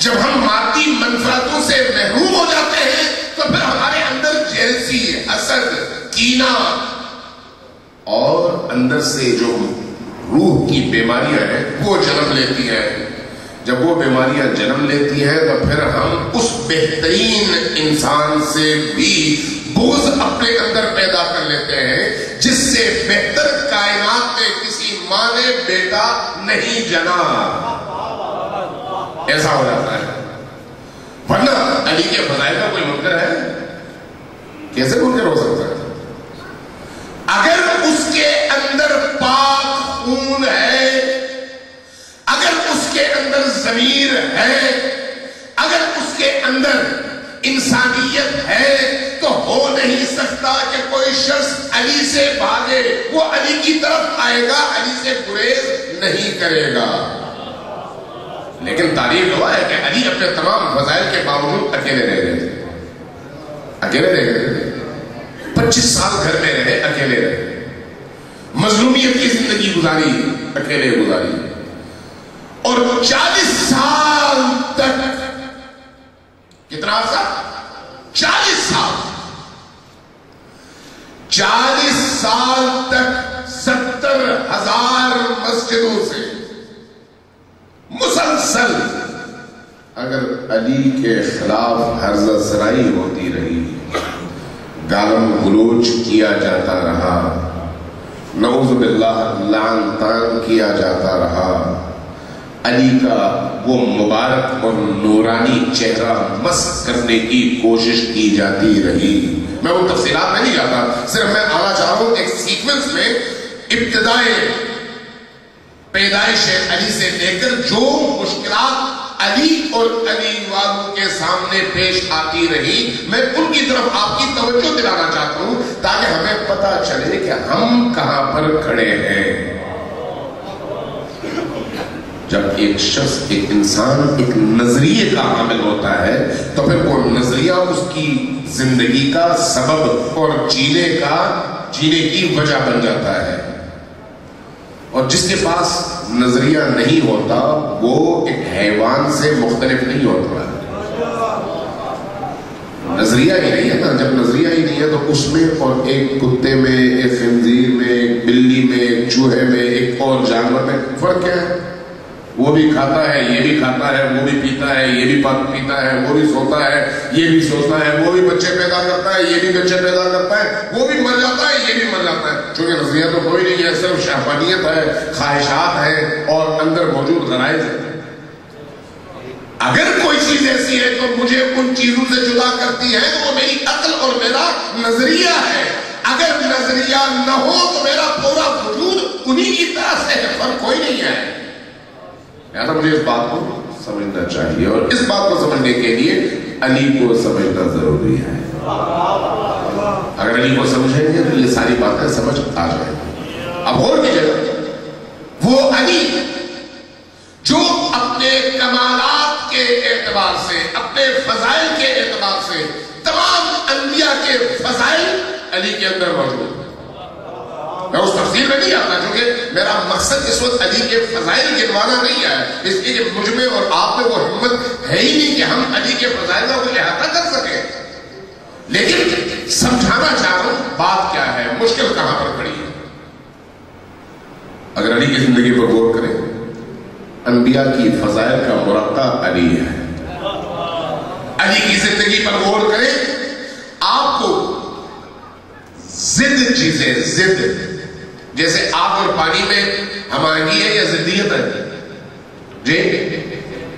جب ہم مادی منفعتوں سے محروم ہو جاتے ہیں تو پھر ہمارے اندر جیلسی، حسد، کینہ اور اندر سے جو روح کی بیماریاں ہیں وہ جنم لیتی ہیں. جب وہ بیماریاں جنم لیتی ہیں تو پھر ہم اس بہترین انسان سے بھی بغض اپنے اندر پیدا کر لیتے ہیں جس سے بہتر کائنات میں کسی ماں نے بیٹا نہیں جنا. ایسا ہو جاتا ہے. ورنہ علی کے فضائل کا کوئی منکر ہے؟ کیسے منکر ہو سکتا ہے؟ اگر اس کے اندر پاک خون ہے، اگر اس کے اندر ضمیر ہے، اگر اس کے اندر انسانیت ہے تو ہو نہیں سکتا کہ کوئی شخص علی سے بھاگے. وہ علی کی طرف آئے گا، علی سے گریز نہیں کرے گا. لیکن تاریخ ہوا ہے کہ علی اپنے تمام فضائل کے باوجود اکیلے رہ گئے تھے. اکیلے رہ گئے تھے. 25 سال گھر میں رہے، اکیلے رہے. مظلومیت کی زندگی گزاری، اکیلے گزاری. اور 40 سال تک، کتنا عرصہ؟ 40 سال. 40 سال تک 70,000 مسجدوں سے مسلسل اگر علی کے خلاف حرزہ سرائی ہوتی رہی، گالم گلوچ کیا جاتا رہا، نعوذ باللہ لعن طعن کیا جاتا رہا، علی کا وہ مبارک اور نورانی چہرہ مسخ کرنے کی کوشش کی جاتی رہی. میں وہ تفصیلات میں نہیں جاتا، صرف میں آنا چاہ رہا ہوں ایک سیکوینس میں ابتدائے پیدائش علی سے لے کر جو مشکلات علی اور علی والوں کے سامنے پیش آتی رہی، میں ان کی طرف آپ کی توجہ دلانا چاہتا ہوں تاکہ ہمیں پتہ چلے کہ ہم کہاں پر کھڑے ہیں. جب ایک شخص، ایک انسان ایک نظریے کا حامل ہوتا ہے تو پھر وہ نظریہ اس کی زندگی کا سبب اور جینے کی وجہ بن جاتا ہے. اور جس کے پاس نظریہ نہیں ہوتا وہ ایک حیوان سے مختلف نہیں ہوتا. نظریہ ہی نہیں ہے نا. جب نظریہ ہی نہیں ہے تو اس میں اور ایک کتے میں، ایک خنزیر میں، ایک بلی میں، ایک چوہے میں، ایک اور جانور میں فرق کیا ہے؟ وہ بھی کھاتا ہے، یہ بھی کھاتا ہے، وہ بھی پیتا ہے، یہ بھی پیتا ہے، وہ بھی سوتا ہے، یہ بھی سوتا ہے، وہ بھی بچے پیدا کرتا ہے، یہ بھی بچے پیدا کرتا ہے، وہ بھی مر جاتا ہے، یہ بھی مر جاتا ہے. چونکہ نظریہ تو کوئی نہیں ہے، صرف شہوانیت ہے، خواہشات ہیں اور اندر موجود غرائز ہیں. اگر کوئی چیز ایسی ہے تو مجھے ان چیزوں سے جدا کرتی ہے تو وہ میری عقل اور میرا نظریہ ہے. اگر نظریہ نہ ہو تو میرا پورا وجود انہی کی طرح سے ہے، فرق کوئی نہیں ہے. لہذا مجھے اس بات کو سمجھنا چاہیے اور اس بات کو سمجھنے کے لیے علی کو سمجھنا ضروری ہے. اگر علی کو سمجھیں گے تو یہ ساری باتیں سمجھ آ جائیں گی. اب غور کیجیے، وہ علی جو اپنے کمالات کے اعتبار سے، اپنے فضائل کے اعتبار سے تمام انبیاء کے فضائل علی کے اندر موجود ہیں. میں اس تفصیل میں نہیں آتا کیونکہ میرا مقصد اس وقت علی کے فضائل گنوانا نہیں ہے، اس لیے کہ مجھ میں اور آپ میں وہ ہمت ہے ہی نہیں کہ ہم علی کے فضائل کا کوئی احاطہ کر سکیں. لیکن سمجھانا چاہ رہا ہوں بات کیا ہے، مشکل کہاں پر کھڑی ہے. اگر علی کی زندگی پر غور کریں، انبیاء کی فضائل کا مرقع علی ہے. علی کی زندگی پر غور کریں، آپ کو ضد چیزیں، ضد جیسے آگ اور پانی میں ہم آہنگی ہے یا ضدیت ہے؟ جی،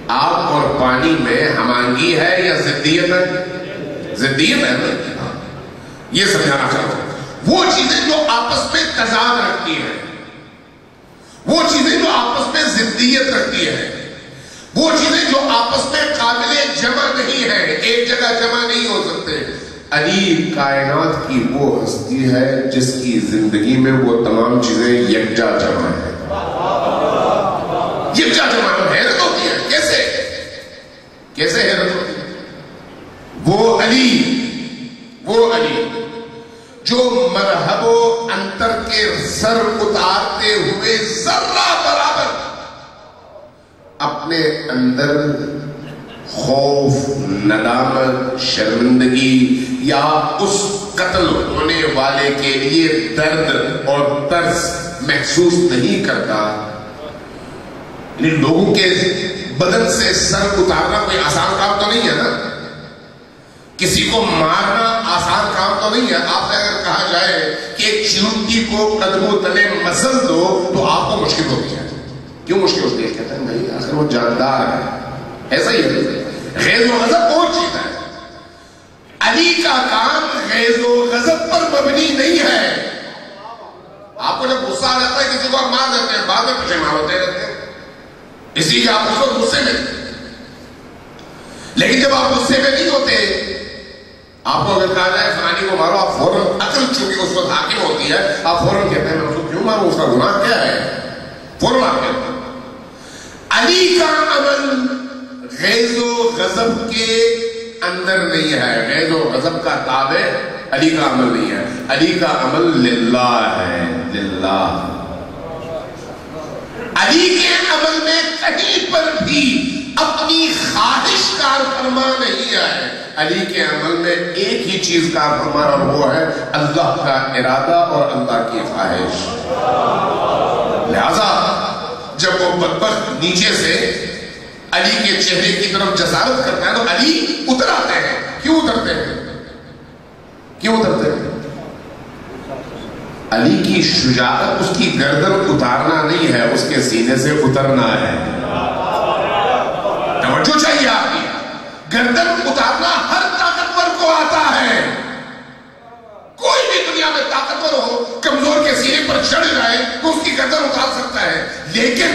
آگ اور پانی میں ہم آہنگی ہے یا ضدیت ہے؟ ضدیت ہے نا. یہ سمجھانا چاہتا ہوں. وہ چیزیں جو آپس میں تضاد رکھتی ہیں، وہ چیزیں جو آپس میں ضدیت رکھتی ہیں، وہ چیزیں جو آپس میں قابل جمع نہیں ہیں، ایک جگہ جمع نہیں ہو سکتے. علی کائنات کی وہ ہستی ہے جس کی زندگی میں وہ تمام چیزیں یکجا جمع ہیں. یکجا جمع ہے. حیرت ہوتی ہے کیسے حیرت ہوتی ہے. وہ علی جو مرحب و انتر کے سر اتارتے ہوئے ذرہ برابر اپنے اندر خوف، ندامت، شرمندگی یا اس قتل ہونے والے کے لیے درد اور ترس محسوس نہیں کرتا. یعنی لوگوں کے بدن سے سر اتارنا کوئی آسان کام تو نہیں ہے نا. کسی کو مارنا آسان کام تو نہیں ہے. آپ سے اگر کہا جائے کہ ایک چیونٹی کو قدموں تلے مسل دو تو آپ کو مشکل ہوتی ہے. کیوں مشکل ہوتی ہے؟ کہتے ہیں نہیں آخر وہ جاندار ہے. ایسا ہی ہے. غیظ و غضب اور چیز ہے. علی کا کام غیظ و غضب پر مبنی نہیں ہے. آپ کو جب غصہ آ جاتا ہے کسی کو آپ مار دیتے ہیں، بعد میں پشیمان ہوتے رہتے ہیں، اسی لیے آپ اس وقت غصے میں. لیکن جب آپ غصے میں نہیں ہوتے، آپ کو اگر کہا جائے فلانی کو مارو، آپ فوراً عقل چونکہ اس وقت حاکم ہوتی ہے، آپ فوراً کہتے ہیں میں اس کو کیوں ماروں، اس کا گناہ کیا ہے، فوراً آپ کہتے ہیں. علی کا عمل غیظ و غضب کے اندر نہیں ہے. غیظ و غضب کا تابع علی کا عمل نہیں ہے. علی کا عمل للہ ہے. للہ. علی کے عمل میں کہیں پر بھی اپنی خواہش کار فرما نہیں ہے. علی کے عمل میں ایک ہی چیز کار فرما اور وہ ہے اللہ کا ارادہ اور اللہ کی خواہش. لہذا جب وہ بدبخت نیچے سے علی کے چہرے کی طرف جسارت کرتا ہے تو علی اتر آتے ہیں. کیوں اترتے ہیں؟ کیوں اترتے ہیں؟ علی کی شجاعت اس کی گردن اتارنا نہیں ہے، اس کے سینے سے اترنا ہے. توجہ چاہیے آپ کی. گردن اتارنا ہر طاقتور کو آتا ہے. کوئی بھی دنیا میں طاقتور ہو، کمزور کے سینے پر چڑھ جائے تو اس کی گردن اتار سکتا ہے. لیکن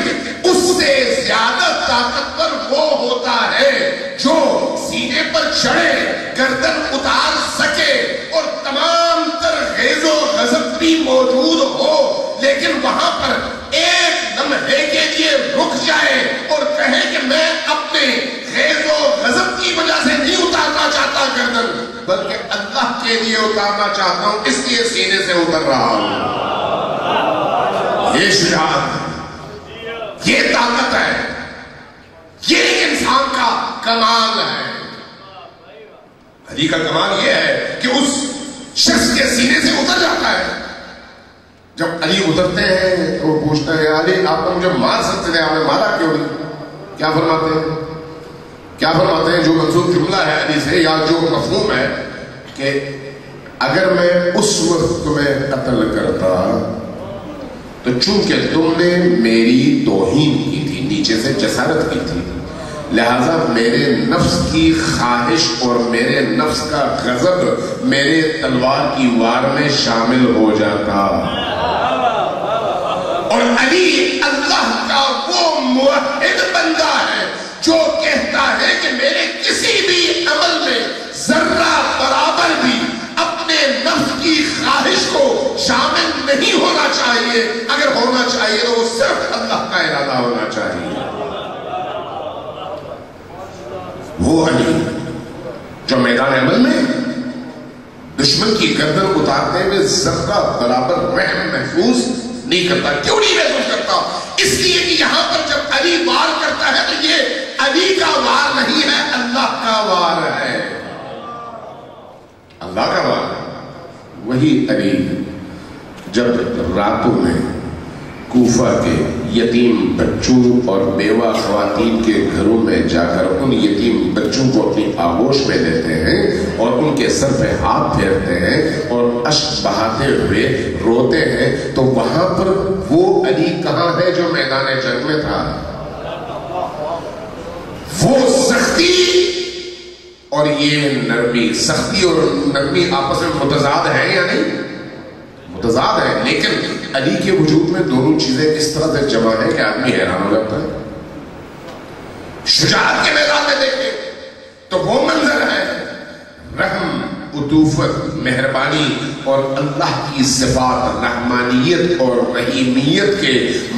اس سے زیادہ طاقتور وہ ہوتا ہے جو سینے پر چڑھے، گردن اتار سکے اور تمام تر غیظ و غضب بھی موجود ہو، لیکن وہاں پر ایک لمحے کے لیے رک جائے اور کہے کہ میں اپنے غیظ و غضب کی وجہ سے نہیں اتارنا چاہتا گردن، بلکہ اللہ کے لیے اتارنا چاہتا ہوں، اس لیے سینے سے اتر رہا ہوں. یہ شجاعت، یہ طاقت ہے، یہ انسان کا کمال ہے. علی کا کمال یہ ہے کہ اس شخص کے سینے سے اتر جاتا ہے. جب علی اترتے ہیں تو وہ پوچھتا ہے علی آپ کو مجھے مار سکتے تھے، آپ نے مارا کیوں نہیں؟ کیا فرماتے ہیں؟ کیا فرماتے ہیں؟ جو منسوخ جملہ ہے علی سے یا جو مفہوم ہے کہ اگر میں اس وقت تمہیں قتل کرتا تو چونکہ تم نے میری توہین کی تھی، نیچے سے جسارت کی تھی، لہذا میرے نفس کی خواہش اور میرے نفس کا غضب میرے تلوار کی وار میں شامل ہو جاتا. اور علی اللہ کا وہ موحد بندہ ہے جو کہتا ہے کہ میرے کسی بھی عمل میں ذرہ برابر بھی اپنے نفس کی خواہش کو شامل نہیں ہونا چاہیے. اگر ہونا چاہیے تو وہ صرف اللہ کا ارادہ ہونا چاہیے. وہ علی جو میدان عمل میں دشمن کی گردن اتارتے ہوئے ذرہ برابر رحم محسوس نہیں کرتا. کیوں نہیں محسوس کرتا؟ اس لیے کہ یہاں پر جب علی وار کرتا ہے تو یہ علی کا وار نہیں ہے، اللہ کا وار ہے. اللہ کا وار ہے. وہی علی جب راتوں میں کوفہ کے یتیم بچوں اور بیوہ خواتین کے گھروں میں جا کر ان یتیم بچوں کو اپنی آغوش میں لیتے ہیں اور ان کے سر پہ ہاتھ پھیرتے ہیں اور اشک بہاتے ہوئے روتے ہیں، تو وہاں پر وہ علی کہاں ہے جو میدان جنگ میں تھا؟ وہ سختی اور یہ نرمی. سختی اور نرمی آپس میں متضاد ہیں یا نہیں؟ متضاد ہے، لیکن علی کے وجود میں دونوں چیزیں اس طرح سے جمع ہیں کہ آدمی حیران ہو جاتا ہے. شجاعت کے میدان میں دیکھیں تو وہ منظر ہے رحم، عطوفت، مہربانی اور اللہ کی صفات رحمانیت اور رحیمیت کے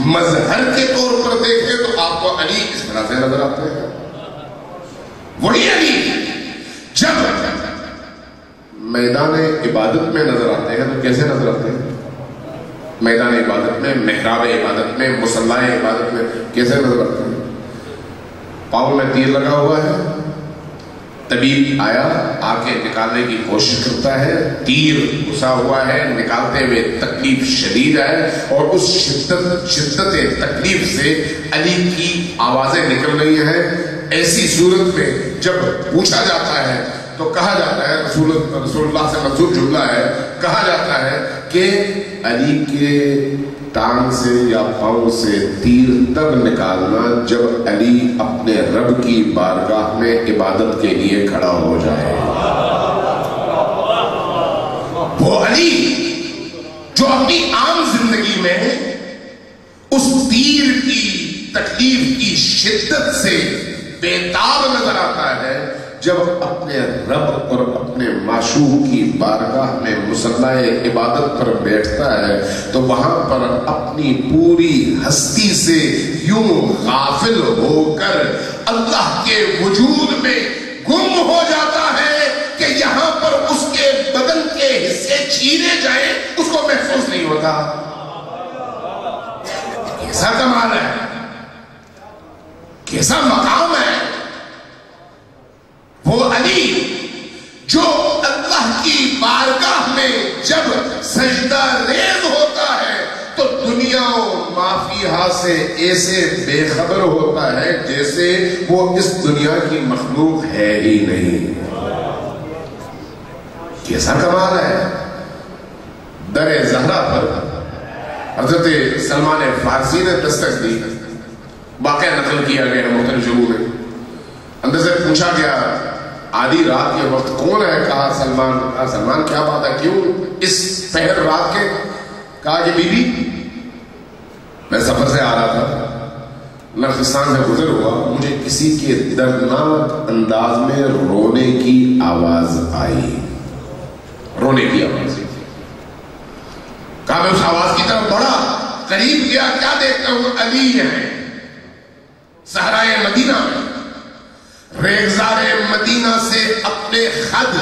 مظہر کے طور پر دیکھیں تو آپ کو علی اس طرح سے نظر آتے ہیں. وہی علی جب میدان عبادت میں نظر آتے ہیں تو کیسے نظر آتے ہیں؟ میدان عبادت میں، محراب عبادت میں، مصلی عبادت میں کیسے نظر آتے ہیں؟ پاؤں میں تیر لگا ہوا ہے، طبیب آیا، آ کے نکالنے کی کوشش کرتا ہے، تیر گھسا ہوا ہے، نکالتے ہوئے تکلیف شدید ہے، اور اس شدت تکلیف سے علی کی آوازیں نکل رہی ہیں۔ ایسی صورت میں جب پوچھا جاتا ہے تو کہا جاتا ہے، رسول اللہ سے منسوب جملہ ہے، کہا جاتا ہے کہ علی کے ٹانگ سے یا پاؤں سے تیر تب نکالنا جب علی اپنے رب کی بارگاہ میں عبادت کے لیے کھڑا ہو جائے۔ وہ علی جو اپنی عام زندگی میں اس تیر کی تکلیف کی شدت سے بیتاب نظر آتا ہے، جب اپنے رب اور اپنے معشوق کی بارگاہ میں مصلح عبادت پر بیٹھتا ہے تو وہاں پر اپنی پوری ہستی سے یوں غافل ہو کر اللہ کے وجود میں گم ہو جاتا ہے کہ یہاں پر اس کے بدن کے حصے چھینے جائیں اس کو محفوظ نہیں ہوتا۔ کیسا کمال ہے، کیسا مقام ہے وہ علی جو اللہ کی بارگاہ میں جب سجدہ ریز ہوتا ہے تو دنیا و مافیہا سے ایسے بے خبر ہوتا ہے جیسے وہ اس دنیا کی مخلوق ہے ہی نہیں۔ کیسا کمال ہے۔ در زہرا پر حضرت سلمان فارسی نے دستک دی، واقعہ نقل کیا گیا ہے مختلف جگہوں میں۔ اندر سے پوچھا گیا آدھی رات کے وقت کون ہے؟ کہا سلمان۔ کہا سلمان کیا بات ہے، کیوں اس پہر رات کے؟ کہا کہ بی بی میں سفر سے آ رہا تھا، نرخستان سے گزر ہوا، مجھے کسی کے دردناک انداز میں رونے کی آواز آئی، رونے کی آواز۔ کہا میں اس آواز کی طرف بڑھا، قریب گیا، کیا دیکھتا ہوں؟ علی ہیں صحرائے مدینہ میں، ریگزار مدینہ سے اپنے خد،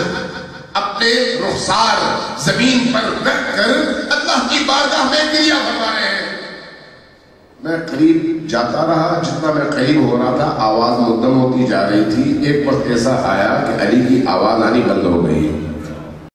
اپنے رخسار زمین پر رکھ کر اللہ کی بارگاہ میں گریہ فرما رہے ہیں۔ میں قریب جاتا رہا، جتنا میں قریب ہو رہا تھا آواز مدم ہوتی جا رہی تھی۔ ایک وقت ایسا آیا کہ علی کی آواز آنی بند ہو گئی۔